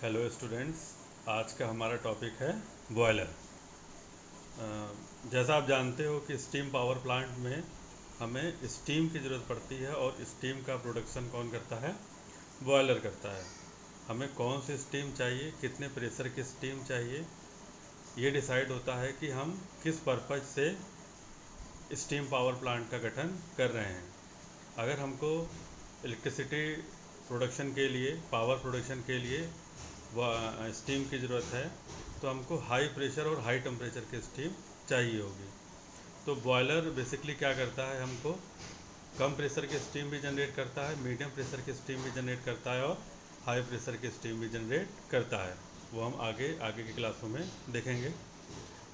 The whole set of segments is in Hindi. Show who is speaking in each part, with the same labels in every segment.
Speaker 1: हेलो स्टूडेंट्स, आज का हमारा टॉपिक है बॉयलर। जैसा आप जानते हो कि स्टीम पावर प्लांट में हमें स्टीम की ज़रूरत पड़ती है और स्टीम का प्रोडक्शन कौन करता है? बॉयलर करता है। हमें कौन सी स्टीम चाहिए, कितने प्रेशर की स्टीम चाहिए, ये डिसाइड होता है कि हम किस पर्पज़ से स्टीम पावर प्लांट का गठन कर रहे हैं। अगर हमको इलेक्ट्रिसिटी प्रोडक्शन के लिए, पावर प्रोडक्शन के लिए स्टीम की ज़रूरत है तो हमको हाई प्रेशर और हाई टेम्परेचर की स्टीम चाहिए होगी। तो बॉयलर बेसिकली क्या करता है, हमको कम प्रेशर की स्टीम भी जनरेट करता है, मीडियम प्रेशर की स्टीम भी जनरेट करता है और हाई प्रेशर की स्टीम भी जनरेट करता है। वो हम आगे की क्लासों में देखेंगे।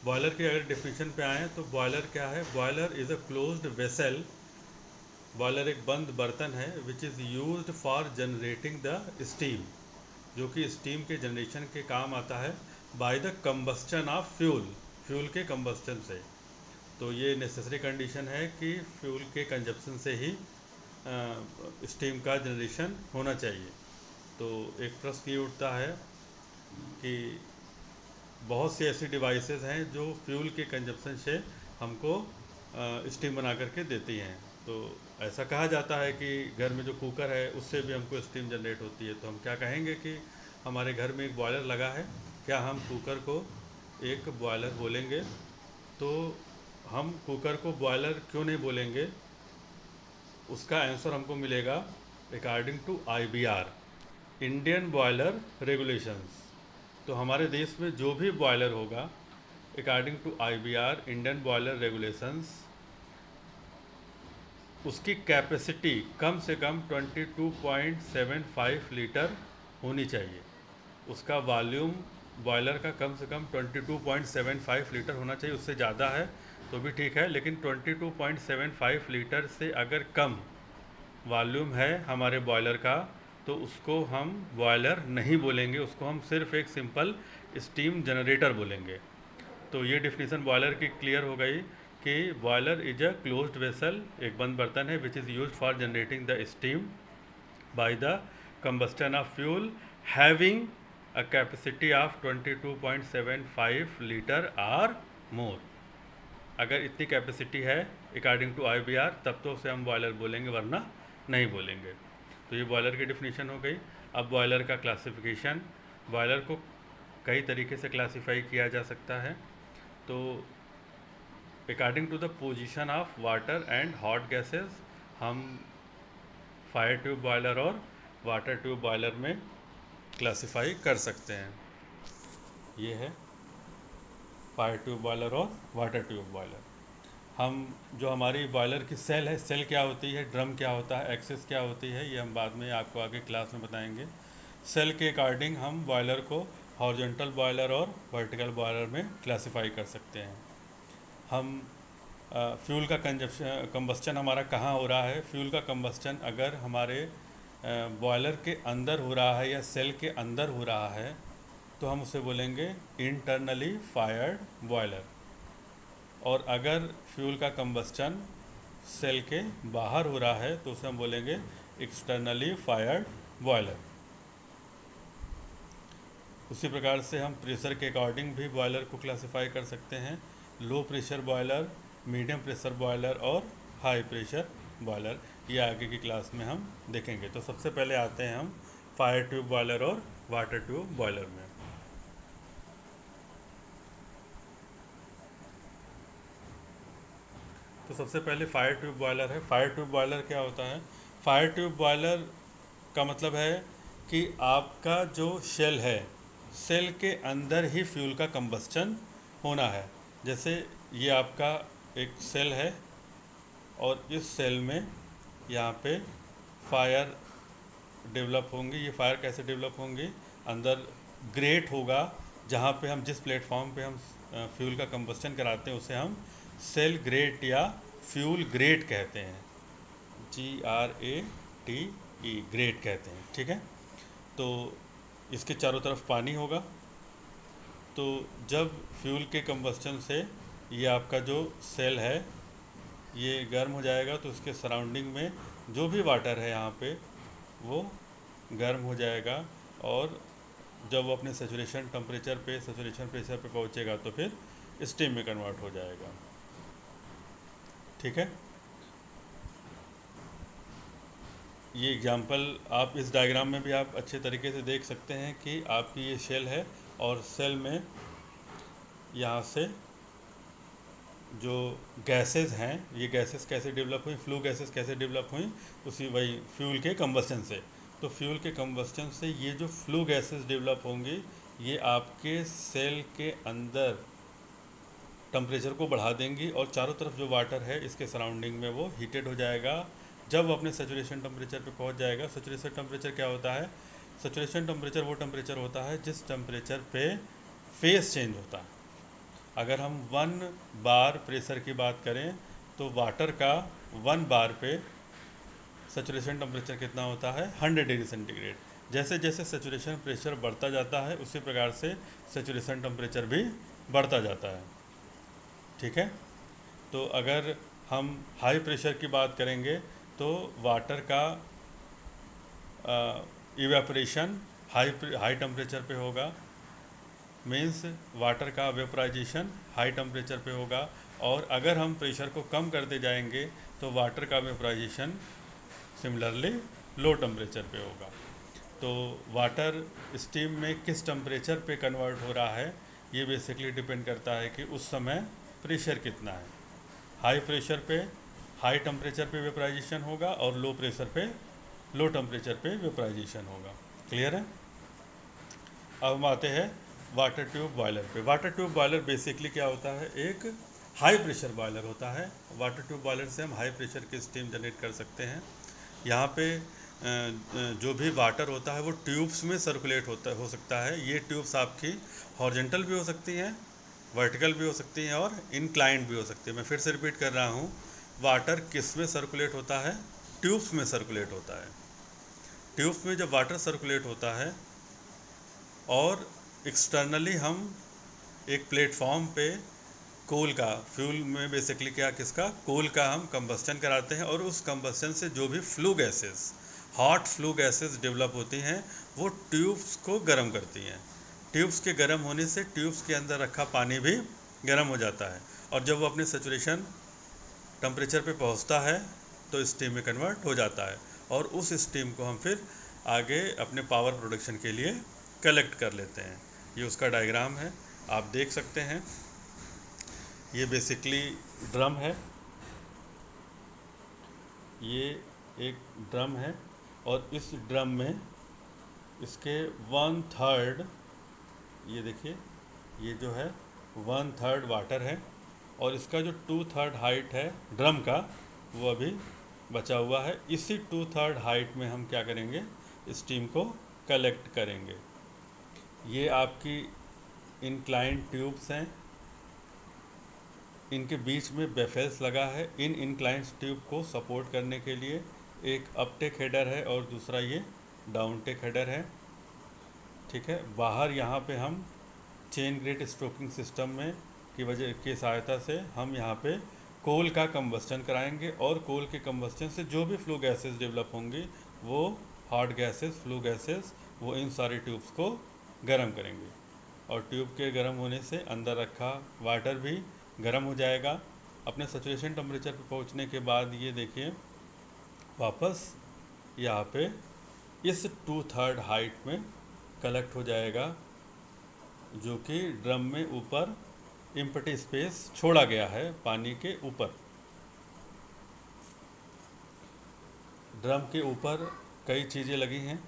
Speaker 1: बॉयलर की अगर डिफिनीशन पे आएँ तो बॉयलर क्या है? Boiler is a closed vessel. Boiler एक बंद बर्तन है which is used for generating the steam, जो कि स्टीम के जनरेशन के काम आता है bye the combustion of fuel के कंबस्टन से। तो ये नेसेसरी कंडीशन है कि फ्यूल के कंजप्शन से ही स्टीम का जनरेशन होना चाहिए। तो एक प्रश्न ये उठता है कि बहुत सी ऐसी डिवाइसेस हैं जो फ्यूल के कंजप्शन से हमको स्टीम बना करके देती हैं। तो ऐसा कहा जाता है कि घर में जो कुकर है उससे भी हमको स्टीम जनरेट होती है। तो हम क्या कहेंगे कि हमारे घर में एक बॉयलर लगा है, क्या हम कुकर को एक बॉयलर बोलेंगे? तो हम कुकर को बॉयलर क्यों नहीं बोलेंगे, उसका आंसर हमको मिलेगा according to IBR, Indian boiler regulations. तो हमारे देश में जो भी बॉयलर होगा according to IBR, Indian boiler regulations, उसकी कैपेसिटी कम से कम 22.75 लीटर होनी चाहिए। उसका वॉल्यूम बॉयलर का कम से कम 22.75 लीटर होना चाहिए। उससे ज़्यादा है तो भी ठीक है, लेकिन 22.75 लीटर से अगर कम वॉल्यूम है हमारे बॉयलर का तो उसको हम बॉयलर नहीं बोलेंगे, उसको हम सिर्फ एक सिंपल स्टीम जनरेटर बोलेंगे। तो ये डिफिनीशन बॉयलर की क्लियर हो गई कि boiler is a closed vessel, एक बंद बर्तन है which is use for generating the steam by the combustion of fuel having a capacity of 22.75 litre or more. अगर इतनी कैपेसिटी है अकॉर्डिंग टू IBR तब तो उसे हम बॉयलर बोलेंगे, वरना नहीं बोलेंगे। तो ये बॉयलर की डिफिनीशन हो गई। अब बॉयलर का क्लासिफिकेशन, बॉयलर को कई तरीके से क्लासीफाई किया जा सकता है। तो according to the position of water and hot gases हम फायर ट्यूब बॉयलर और वाटर ट्यूब बॉयलर में क्लासीफाई कर सकते हैं। ये है फायर ट्यूब बॉयलर और वाटर ट्यूब बॉयलर। हम जो हमारी बॉयलर की सेल है, सेल क्या होती है, ड्रम क्या होता है, एक्सेस क्या होती है, ये हम बाद में आपको आगे क्लास में बताएंगे। सेल के अकॉर्डिंग हम बॉयलर को हॉरिजॉन्टल बॉयलर और वर्टिकल बॉयलर में क्लासीफाई कर सकते हैं। हम फ्यूल का कंबस्चन हमारा कहाँ हो रहा है? फ्यूल का कंबस्चन अगर हमारे बॉयलर के अंदर हो रहा है या सेल के अंदर हो रहा है तो हम उसे बोलेंगे इंटरनली फायर्ड बॉयलर। और अगर फ्यूल का कंबस्चन सेल के बाहर हो रहा है तो उसे हम बोलेंगे एक्सटर्नली फायर्ड बॉयलर। उसी प्रकार से हम प्रेशर के अकॉर्डिंग भी बॉयलर को क्लासीफाई कर सकते हैं, low pressure boiler, medium pressure boiler और हाई प्रेशर बॉयलर। ये आगे की क्लास में हम देखेंगे। तो सबसे पहले आते हैं हम फायर ट्यूब बॉयलर और वाटर ट्यूब बॉयलर में। तो सबसे पहले फायर ट्यूब बॉयलर है। फायर ट्यूब बॉयलर क्या होता है? फायर ट्यूब बॉयलर का मतलब है कि आपका जो शेल है, सेल के अंदर ही फ्यूल का कंबस्चन होना है। जैसे ये आपका एक सेल है और इस सेल में यहाँ पे फायर डेवलप होंगी। ये फायर कैसे डेवलप होंगी? अंदर ग्रेट होगा, जहाँ पे हम जिस प्लेटफॉर्म पे हम फ्यूल का कंबस्चन कराते हैं उसे हम सेल ग्रेट या फ्यूल ग्रेट कहते हैं। GRATE ग्रेट कहते हैं, ठीक है। तो इसके चारों तरफ पानी होगा। तो जब फ्यूल के कंबस्चन से ये आपका जो सेल है ये गर्म हो जाएगा तो उसके सराउंडिंग में जो भी वाटर है यहाँ पे वो गर्म हो जाएगा और जब वो अपने सेचुरेशन टेम्परेचर पे, सेचुरेशन प्रेशर पे पहुंचेगा तो फिर स्टीम में कन्वर्ट हो जाएगा। ठीक है, ये एग्जांपल आप इस डायग्राम में भी आप अच्छे तरीके से देख सकते हैं कि आपकी ये शेल है और सेल में यहाँ से जो गैसेस हैं, ये गैसेस कैसे डेवलप हुई, फ्लू गैसेस कैसे डेवलप हुई, उसी वही फ्यूल के कंबस्टन से। तो फ्यूल के कंबस्टन से ये जो फ्लू गैसेस डेवलप होंगी, ये आपके सेल के अंदर टेम्परेचर को बढ़ा देंगी और चारों तरफ जो वाटर है इसके सराउंडिंग में वो हीटेड हो जाएगा। जब वो अपने सेचुरेशन टेम्परेचर पे पहुंच जाएगा, सेचुरेशन टेम्परेचर क्या होता है? सेचुरेशन टेम्परेचर वो टेम्परेचर होता है जिस टेम्परेचर पे फेस चेंज होता है। अगर हम 1 बार प्रेशर की बात करें तो वाटर का 1 बार पे सेचुरेशन टेम्परेचर कितना होता है? 100 डिग्री सेंटीग्रेड। जैसे जैसे सेचुरेशन प्रेशर बढ़ता जाता है उसी प्रकार से सेचुरेशन टेम्परेचर भी बढ़ता जाता है। ठीक है, तो अगर हम हाई प्रेशर की बात करेंगे तो वाटर का इवेपोरेशन हाई टेम्परेचर पे होगा, मीन्स वाटर का वेपराइजेशन हाई टेम्परेचर पे होगा। और अगर हम प्रेशर को कम करते जाएंगे तो वाटर का वेपराइजेशन सिमिलरली लो टेम्परेचर पे होगा। तो वाटर स्टीम में किस टेम्परेचर पे कन्वर्ट हो रहा है, ये बेसिकली डिपेंड करता है कि उस समय प्रेशर कितना है। हाई प्रेशर पे हाई टेम्परेचर पे वेपराइजेशन होगा और लो प्रेशर पे लो टेम्परेचर पे वेपराइजेशन होगा। क्लियर है? अब हम आते हैं वाटर ट्यूब बॉयलर पे। वाटर ट्यूब बॉयलर बेसिकली क्या होता है? एक हाई प्रेशर बॉयलर होता है। वाटर ट्यूब बॉयलर से हम हाई प्रेशर की स्टीम जनरेट कर सकते हैं। यहाँ पे जो भी वाटर होता है वो ट्यूब्स में सर्कुलेट हो सकता है। ये ट्यूब्स आपकी हॉरिजॉन्टल भी हो सकती हैं, वर्टिकल भी हो सकती हैं और इंक्लाइंड भी हो सकती है। मैं फिर से रिपीट कर रहा हूँ, वाटर किस में सर्कुलेट होता है? ट्यूब्स में सर्कुलेट होता है। ट्यूब्स में जब वाटर सर्कुलेट होता है और एक्सटर्नली हम एक प्लेटफॉर्म पे कोल का, फ्यूल में बेसिकली क्या, किसका, कोल का हम कंबस्टन कराते हैं और उस कंबस्टन से जो भी flue gases, hot flue gases develop होती हैं वो ट्यूब्स को गर्म करती हैं। ट्यूब्स के गर्म होने से ट्यूब्स के अंदर रखा पानी भी गर्म हो जाता है और जब वो अपने सेचुरेशन टेम्परेचर पे पहुंचता है तो स्टीम में कन्वर्ट हो जाता है और उस स्टीम को हम फिर आगे अपने पावर प्रोडक्शन के लिए कलेक्ट कर लेते हैं। ये उसका डायग्राम है, आप देख सकते हैं। ये बेसिकली ड्रम है, ये एक ड्रम है और इस ड्रम में इसके 1/3, ये देखिए, ये जो है 1/3 वाटर है और इसका जो 2/3 हाइट है ड्रम का वो अभी बचा हुआ है। इसी 2/3 हाइट में हम क्या करेंगे? स्टीम को कलेक्ट करेंगे। ये आपकी इंक्लाइंड ट्यूब्स हैं, इनके बीच में बेफेल्स लगा है। इन इंक्लाइंड ट्यूब को सपोर्ट करने के लिए एक अपटेक हेडर है और दूसरा ये डाउनटेक हेडर है। ठीक है, बाहर यहाँ पे हम चेन ग्रेट स्ट्रोकिंग सिस्टम में की वजह की सहायता से हम यहाँ पे कोल का कंबस्टन कराएंगे और कोल के कंबस्टन से जो भी फ्लू गैसेस डेवलप होंगी वो हॉट गैसेस, फ्लू गैसेस, वो इन सारी ट्यूब्स को गर्म करेंगे और ट्यूब के गर्म होने से अंदर रखा वाटर भी गर्म हो जाएगा। अपने सेचुरेशन टेम्परेचर पर पहुंचने के बाद ये देखिए वापस यहाँ पे इस 2/3 हाइट में कलेक्ट हो जाएगा, जो कि ड्रम में ऊपर एम्प्टी स्पेस छोड़ा गया है पानी के ऊपर। ड्रम के ऊपर कई चीज़ें लगी हैं।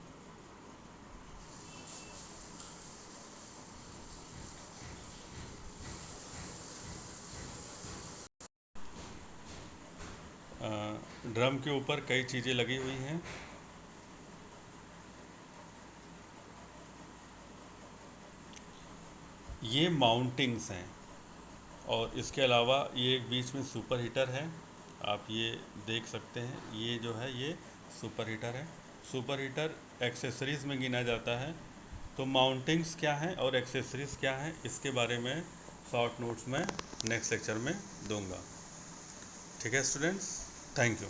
Speaker 1: ड्रम के ऊपर कई चीज़ें लगी हुई हैं। ये माउंटिंग्स हैं और इसके अलावा ये एक बीच में सुपर हीटर है, आप ये देख सकते हैं। ये जो है ये सुपर हीटर है। सुपर हीटर एक्सेसरीज़ में गिना जाता है। तो माउंटिंग्स क्या हैं और एक्सेसरीज़ क्या हैं, इसके बारे में शॉर्ट नोट्स में नेक्स्ट लेक्चर में दूंगा। ठीक है स्टूडेंट्स, थैंक यू।